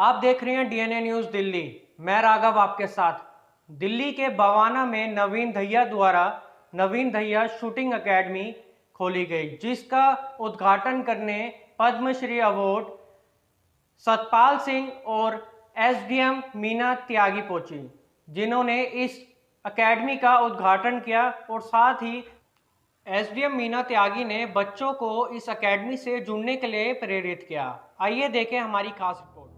आप देख रहे हैं डीएनए न्यूज़ दिल्ली। मैं राघव आपके साथ। दिल्ली के बवाना में नवीन दहिया द्वारा नवीन दहिया शूटिंग एकेडमी खोली गई, जिसका उद्घाटन करने पद्मश्री अवार्ड सतपाल सिंह और एसडीएम मीना त्यागी पहुंची, जिन्होंने इस एकेडमी का उद्घाटन किया। और साथ ही एसडीएम मीना त्यागी ने बच्चों को इस एकेडमी से जुड़ने के लिए प्रेरित किया। आइए देखें हमारी खास रिपोर्ट।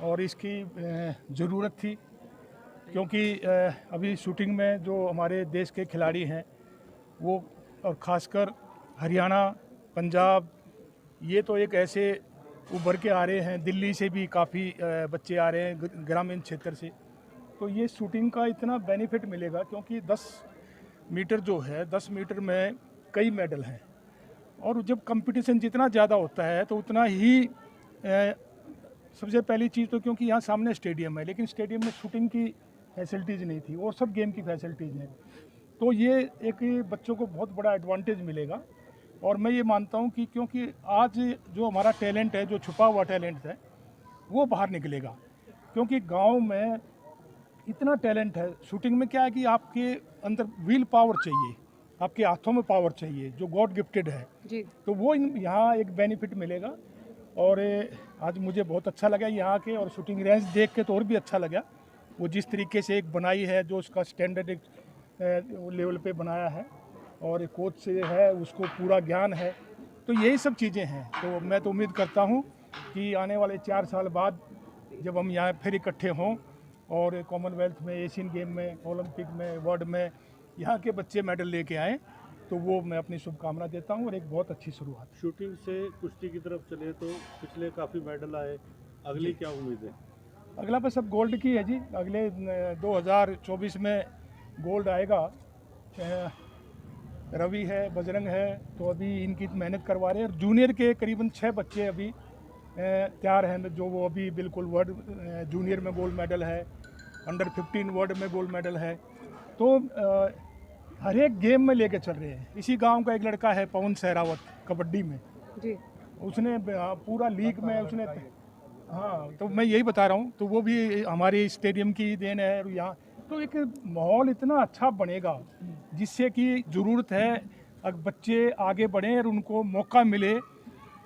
और इसकी ज़रूरत थी क्योंकि अभी शूटिंग में जो हमारे देश के खिलाड़ी हैं वो, और ख़ासकर हरियाणा, पंजाब, ये तो एक ऐसे उभर के आ रहे हैं। दिल्ली से भी काफ़ी बच्चे आ रहे हैं, ग्रामीण क्षेत्र से। तो ये शूटिंग का इतना बेनिफिट मिलेगा क्योंकि 10 मीटर जो है, 10 मीटर में कई मेडल हैं, और जब कंपटीशन जितना ज़्यादा होता है तो उतना ही सबसे पहली चीज़ तो क्योंकि यहाँ सामने स्टेडियम है, लेकिन स्टेडियम में शूटिंग की फैसिलिटीज़ नहीं थी और सब गेम की फैसिलिटीज़ हैं। तो ये एक बच्चों को बहुत बड़ा एडवांटेज मिलेगा। और मैं ये मानता हूँ कि क्योंकि आज जो हमारा टैलेंट है, जो छुपा हुआ टैलेंट है, वो बाहर निकलेगा। क्योंकि गांव में इतना टैलेंट है। शूटिंग में क्या है कि आपके अंदर विल पावर चाहिए, आपके हाथों में पावर चाहिए जो गॉड गिफ्टेड है जी। तो वो यहाँ एक बेनिफिट मिलेगा। और आज मुझे बहुत अच्छा लगा यहाँ के, और शूटिंग रेंज देख के तो और भी अच्छा लगा। वो जिस तरीके से एक बनाई है, जो उसका स्टैंडर्ड एक लेवल पे बनाया है, और कोच से है उसको पूरा ज्ञान है। तो यही सब चीज़ें हैं। तो मैं तो उम्मीद करता हूँ कि आने वाले 4 साल बाद जब हम यहाँ फिर इकट्ठे हों और कॉमनवेल्थ में, एशियन गेम में, ओलंपिक में, वर्ल्ड में यहाँ के बच्चे मेडल लेके आएँ, तो वो मैं अपनी शुभकामना देता हूँ और एक बहुत अच्छी शुरुआत। शूटिंग से कुश्ती की तरफ चले तो पिछले काफ़ी मेडल आए, अगली क्या उम्मीद है? अगला बस अब गोल्ड की है जी। अगले 2024 में गोल्ड आएगा। रवि है, बजरंग है, तो अभी इनकी मेहनत करवा रहे हैं। और जूनियर के करीबन 6 बच्चे अभी तैयार हैं, जो वो अभी बिल्कुल वर्ल्ड जूनियर में गोल्ड मेडल है, अंडर 15 वर्ल्ड में गोल्ड मेडल है। तो हर एक गेम में लेके चल रहे हैं। इसी गांव का एक लड़का है पवन सहरावत, कबड्डी में जी। उसने पूरा लीग में उसने, हाँ तो मैं यही बता रहा हूँ। तो वो भी हमारे स्टेडियम की देन है। और यहाँ तो एक माहौल इतना अच्छा बनेगा जिससे कि ज़रूरत है अब बच्चे आगे बढ़ें और उनको मौका मिले।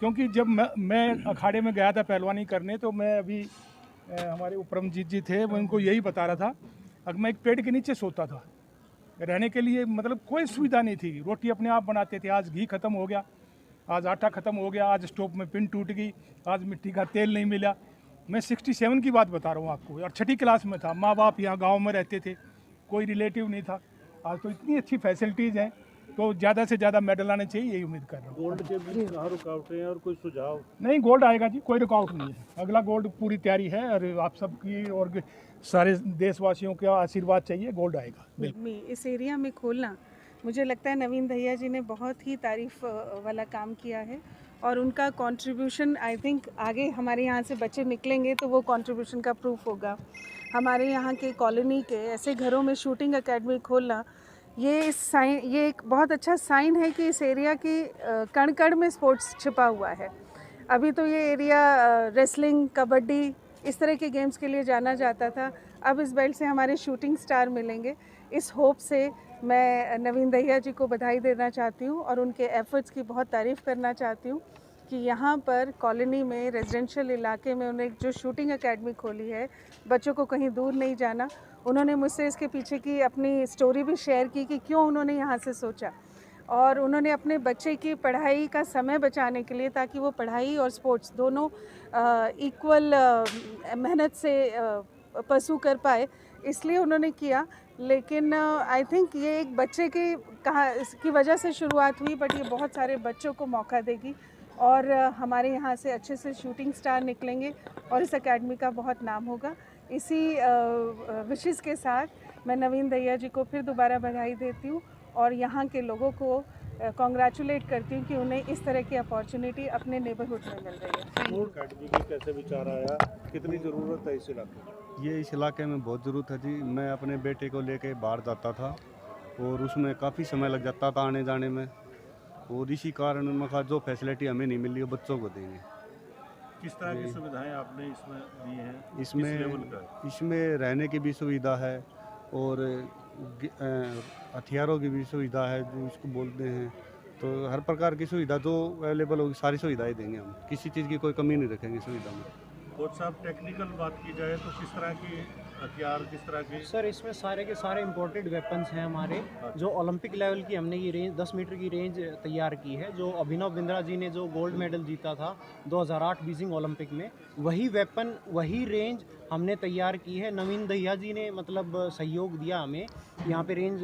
क्योंकि जब मैं अखाड़े में गया था पहलवानी करने, तो मैं अभी हमारे उपरमजीत जी थे, मैं उनको यही बता रहा था। अब मैं एक पेड़ के नीचे सोता था, रहने के लिए मतलब कोई सुविधा नहीं थी। रोटी अपने आप बनाते थे। आज घी खत्म हो गया, आज आटा खत्म हो गया, आज स्टोव में पिन टूट गई, आज मिट्टी का तेल नहीं मिला। मैं 67 की बात बता रहा हूँ आपको, और 6ठी क्लास में था। माँ बाप यहाँ गांव में रहते थे, कोई रिलेटिव नहीं था। आज तो इतनी अच्छी फैसिलिटीज़ हैं, तो ज़्यादा से ज़्यादा मेडल आने चाहिए, यही उम्मीद कर रहा हूँ। गोल्ड के बीच कहाँ रुकावटें हैं और कोई सुझाव? नहीं, गोल्ड आएगा जी, कोई रुकावट नहीं है। अगला गोल्ड पूरी तैयारी है, और आप सबकी और सारे देशवासियों का आशीर्वाद चाहिए, गोल्ड आएगा बिल्कुल। इस एरिया में खोलना, मुझे लगता है नवीन दहिया जी ने बहुत ही तारीफ वाला काम किया है। और उनका कंट्रीब्यूशन आई थिंक आगे हमारे यहाँ से बच्चे निकलेंगे तो वो कंट्रीब्यूशन का प्रूफ होगा। हमारे यहाँ के कॉलोनी के ऐसे घरों में शूटिंग एकेडमी खोलना, ये एक बहुत अच्छा साइन है कि इस एरिया की कण कण में स्पोर्ट्स छिपा हुआ है। अभी तो ये एरिया रेसलिंग, कबड्डी, इस तरह के गेम्स के लिए जाना जाता था। अब इस बेल्ट से हमारे शूटिंग स्टार मिलेंगे। इस होप से मैं नवीन दहिया जी को बधाई देना चाहती हूँ और उनके एफर्ट्स की बहुत तारीफ़ करना चाहती हूँ कि यहाँ पर कॉलोनी में, रेजिडेंशियल इलाके में उन्होंने जो शूटिंग एकेडमी खोली है, बच्चों को कहीं दूर नहीं जाना। उन्होंने मुझसे इसके पीछे की अपनी स्टोरी भी शेयर की कि क्यों उन्होंने यहाँ से सोचा। और उन्होंने अपने बच्चे की पढ़ाई का समय बचाने के लिए, ताकि वो पढ़ाई और स्पोर्ट्स दोनों इक्वल मेहनत से परसू कर पाए, इसलिए उन्होंने किया। लेकिन आई थिंक ये एक बच्चे की इसकी वजह से शुरुआत हुई, बट ये बहुत सारे बच्चों को मौका देगी और हमारे यहाँ से अच्छे से शूटिंग स्टार निकलेंगे और इस एकेडमी का बहुत नाम होगा। इसी विशेष के साथ मैं नवीन दहिया जी को फिर दोबारा बधाई देती हूँ और यहाँ के लोगों को कॉन्ग्रेचुलेट करती हूँ कि उन्हें इस तरह की अपॉर्चुनिटी अपने नेबरहुड में मिल रही है। अकेडमी की कैसे विचार आया, कितनी ज़रूरत है इस इलाके में? ये इस इलाके में बहुत ज़रूरत है जी। मैं अपने बेटे को लेके बाहर जाता था और उसमें काफ़ी समय लग जाता था आने जाने में, और इसी कारण मैं कहा जो फैसिलिटी हमें नहीं मिल रही वो बच्चों को देंगे। किस तरह की सुविधाएं आपने इसमें दी हैं? इसमें किस लेवल का? इसमें रहने की भी सुविधा है और हथियारों की भी सुविधा है, जो इसको बोलते हैं। तो हर प्रकार की सुविधा जो अवेलेबल होगी सारी सुविधाएं देंगे हम, किसी चीज़ की कोई कमी नहीं रखेंगे सुविधा में। कोच साहब, टेक्निकल बात की जाए तो किस तरह की हथियार, किस तरह की? सर इसमें सारे के सारे इंपोर्टेड वेपन्स हैं हमारे, जो ओलंपिक लेवल की हमने ये रेंज 10 मीटर की रेंज तैयार की है। जो अभिनव बिंद्रा जी ने जो गोल्ड मेडल जीता था 2008 बीजिंग ओलंपिक में, वही वेपन, वही रेंज हमने तैयार की है। नवीन दहिया जी ने मतलब सहयोग दिया हमें यहाँ पे रेंज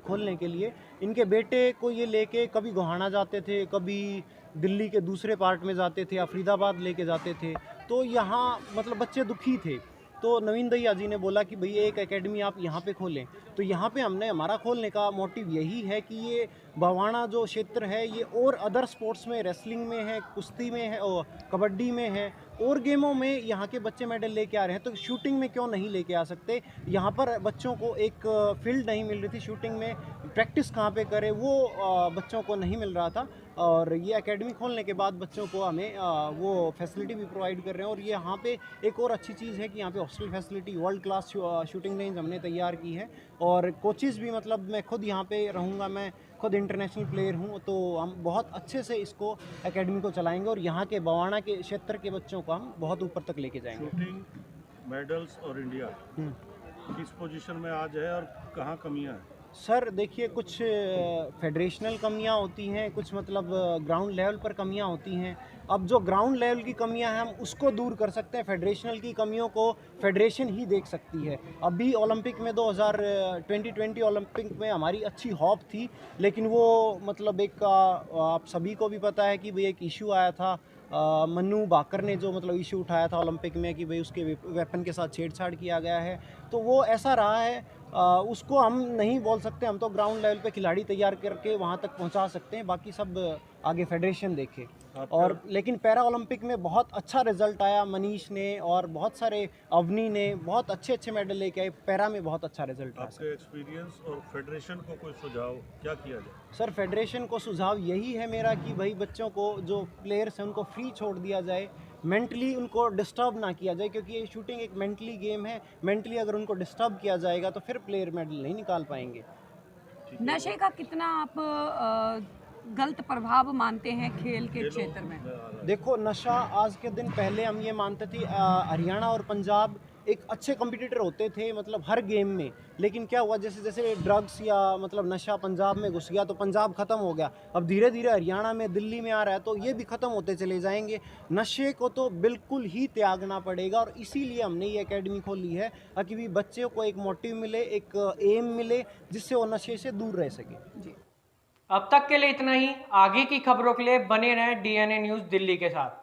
खोलने के लिए। इनके बेटे को ये लेके कभी गोहाना जाते थे, कभी दिल्ली के दूसरे पार्ट में जाते थे, फरीदाबाद लेके जाते थे। तो यहाँ मतलब बच्चे दुखी थे, तो नवीन दहिया जी ने बोला कि भई एक एकेडमी आप यहाँ पे खोलें। तो यहाँ पे हमने, हमारा खोलने का मोटिव यही है कि ये बवाना जो क्षेत्र है ये और अदर स्पोर्ट्स में, रेसलिंग में है, कुश्ती में है और कबड्डी में है, और गेमों में यहाँ के बच्चे मेडल लेके आ रहे हैं। तो शूटिंग में क्यों नहीं लेके आ सकते? यहाँ पर बच्चों को एक फील्ड नहीं मिल रही थी शूटिंग में, प्रैक्टिस कहाँ पे करें वो बच्चों को नहीं मिल रहा था। और ये एकेडमी खोलने के बाद बच्चों को हमें वो फैसिलिटी भी प्रोवाइड कर रहे हैं। और ये यहाँ पे एक और अच्छी चीज़ है कि यहाँ पे hostel facility, world class shooting range हमने तैयार की है। और कोचेज़ भी, मतलब मैं खुद यहाँ पे रहूँगा, मैं खुद इंटरनेशनल प्लेयर हूँ, तो हम बहुत अच्छे से इसको एकेडमी को चलाएंगे और यहाँ के बवाना के क्षेत्र के बच्चों को हम बहुत ऊपर तक लेके जाएंगे। शूटिंग मेडल्स और इंडिया किस पोजीशन में आज है और कहाँ कमियाँ हैं? सर देखिए, कुछ फेडरेशनल कमियां होती हैं, कुछ मतलब ग्राउंड लेवल पर कमियां होती हैं। अब जो ग्राउंड लेवल की कमियां हैं हम उसको दूर कर सकते हैं, फेडरेशनल की कमियों को फेडरेशन ही देख सकती है। अभी ओलंपिक में 2020 ओलंपिक में हमारी अच्छी हॉप थी, लेकिन वो मतलब एक आप सभी को भी पता है कि भाई एक इशू आया था मनु भाकर ने जो मतलब इशू उठाया था ओलंपिक में कि भाई उसके वेपन के साथ छेड़छाड़ किया गया है, तो वो ऐसा रहा है, उसको हम नहीं बोल सकते। हम तो ग्राउंड लेवल पे खिलाड़ी तैयार करके वहाँ तक पहुँचा सकते हैं, बाकी सब आगे फेडरेशन देखे। और लेकिन पैरा ओलंपिक में बहुत अच्छा रिजल्ट आया, मनीष ने और बहुत सारे, अवनी ने बहुत अच्छे अच्छे मेडल लेके आए, पैरा में बहुत अच्छा रिजल्ट आया। आपके एक्सपीरियंस और फेडरेशन को कोई सुझाव क्या किया जाए? सर फेडरेशन को सुझाव यही है मेरा कि भाई बच्चों को, जो प्लेयर्स हैं उनको फ्री छोड़ दिया जाए, मेंटली उनको डिस्टर्ब ना किया जाए, क्योंकि ये शूटिंग एक मेंटली गेम है। मेंटली अगर उनको डिस्टर्ब किया जाएगा तो फिर प्लेयर मेडल नहीं निकाल पाएंगे। नशे का कितना आप गलत प्रभाव मानते हैं खेल के क्षेत्र में? देखो, नशा आज के दिन, पहले हम ये मानते थे हरियाणा और पंजाब एक अच्छे कॉम्पिटिटर होते थे मतलब हर गेम में, लेकिन क्या हुआ, जैसे जैसे ड्रग्स या मतलब नशा पंजाब में घुस गया तो पंजाब ख़त्म हो गया। अब धीरे धीरे हरियाणा में, दिल्ली में आ रहा है, तो ये भी ख़त्म होते चले जाएंगे। नशे को तो बिल्कुल ही त्यागना पड़ेगा, और इसीलिए हमने ये एकेडमी खोली है ताकि भी बच्चों को एक मोटिव मिले, एक एम मिले, जिससे वो नशे से दूर रह सके। अब तक के लिए इतना ही। आगे की खबरों के लिए बने रहें DNA न्यूज़ दिल्ली के साथ।